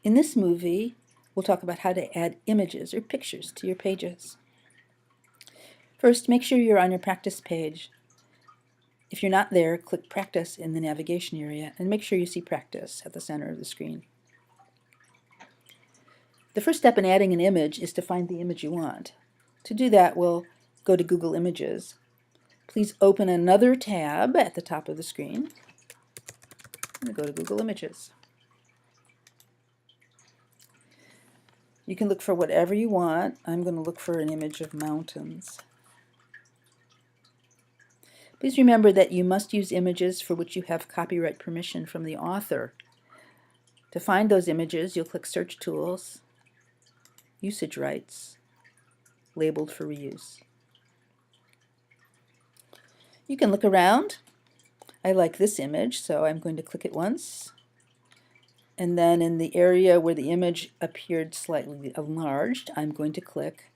In this movie, we'll talk about how to add images or pictures to your pages. First, make sure you're on your practice page. If you're not there, click Practice in the navigation area and make sure you see Practice at the center of the screen. The first step in adding an image is to find the image you want. To do that, we'll go to Google Images. Please open another tab at the top of the screen and go to Google Images. You can look for whatever you want. I'm going to look for an image of mountains. Please remember that you must use images for which you have copyright permission from the author. To find those images, you'll click Search Tools, Usage Rights, labeled for reuse. You can look around. I like this image, so I'm going to click it once. And then in the area where the image appeared slightly enlarged, I'm going to click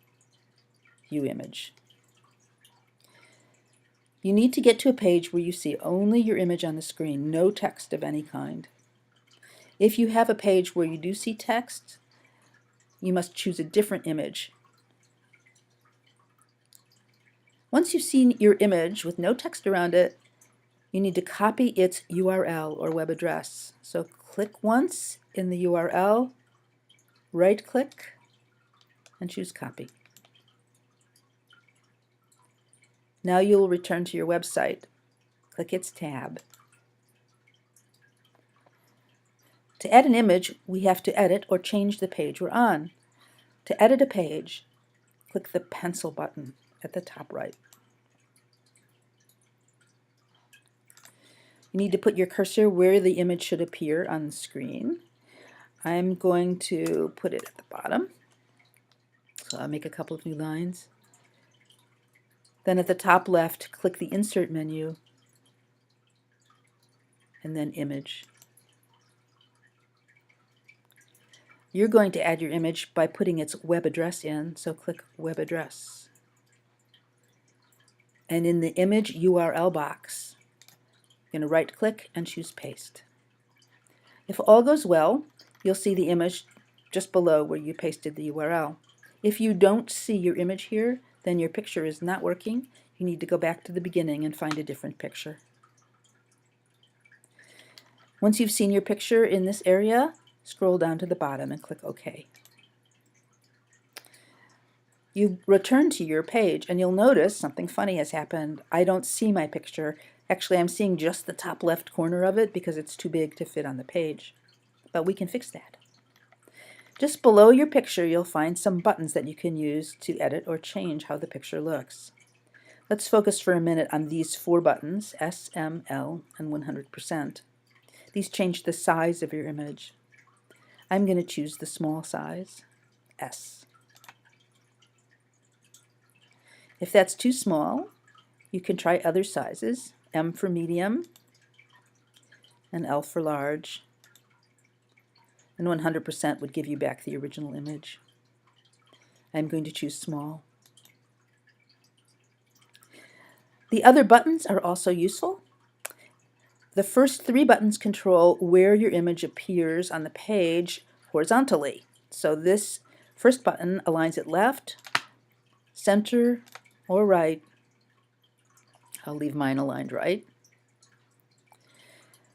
View Image. You need to get to a page where you see only your image on the screen, no text of any kind. If you have a page where you do see text, you must choose a different image. Once you've seen your image with no text around it, you need to copy its URL or web address. So click once in the URL, right-click, and choose Copy. Now you'll return to your website. Click its tab. To add an image, we have to edit or change the page we're on. To edit a page, click the pencil button at the top right. You need to put your cursor where the image should appear on the screen. I'm going to put it at the bottom. So I'll make a couple of new lines. Then at the top left, click the Insert menu, and then Image. You're going to add your image by putting its web address in, so click Web Address. And in the image URL box, you're going to right-click and choose Paste. If all goes well, you'll see the image just below where you pasted the URL. If you don't see your image here, then your picture is not working. You need to go back to the beginning and find a different picture. Once you've seen your picture in this area, scroll down to the bottom and click OK. You return to your page and you'll notice something funny has happened. I don't see my picture. Actually, I'm seeing just the top left corner of it because it's too big to fit on the page. But we can fix that. Just below your picture, you'll find some buttons that you can use to edit or change how the picture looks. Let's focus for a minute on these 4 buttons, S, M, L, and 100%. These change the size of your image. I'm going to choose the small size, S. If that's too small, you can try other sizes, M for medium and L for large. And 100% would give you back the original image. I'm going to choose small. The other buttons are also useful. The first 3 buttons control where your image appears on the page horizontally. So this first button aligns it left, center, or right. I'll leave mine aligned right.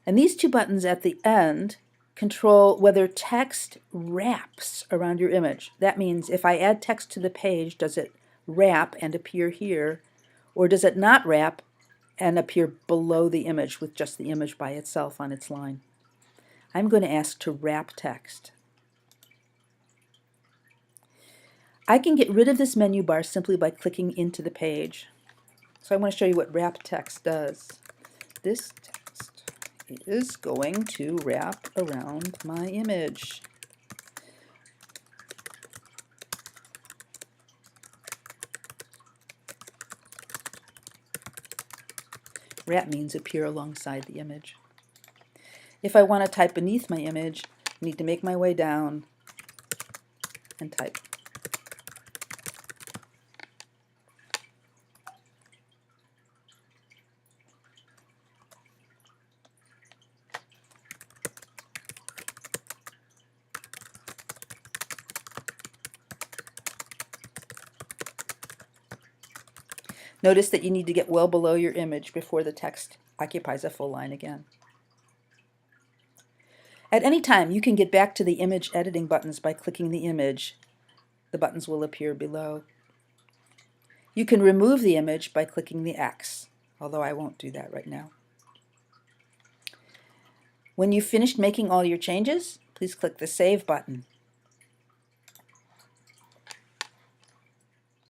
And these 2 buttons at the end control whether text wraps around your image. That means if I add text to the page, does it wrap and appear here, or does it not wrap and appear below the image with just the image by itself on its line? I'm going to ask to wrap text. I can get rid of this menu bar simply by clicking into the page. So I want to show you what wrap text does. This text is going to wrap around my image. Wrap means appear alongside the image. If I want to type beneath my image, I need to make my way down and type. Notice that you need to get well below your image before the text occupies a full line again. At any time, you can get back to the image editing buttons by clicking the image. The buttons will appear below. You can remove the image by clicking the X, although I won't do that right now. When you've finished making all your changes, please click the Save button.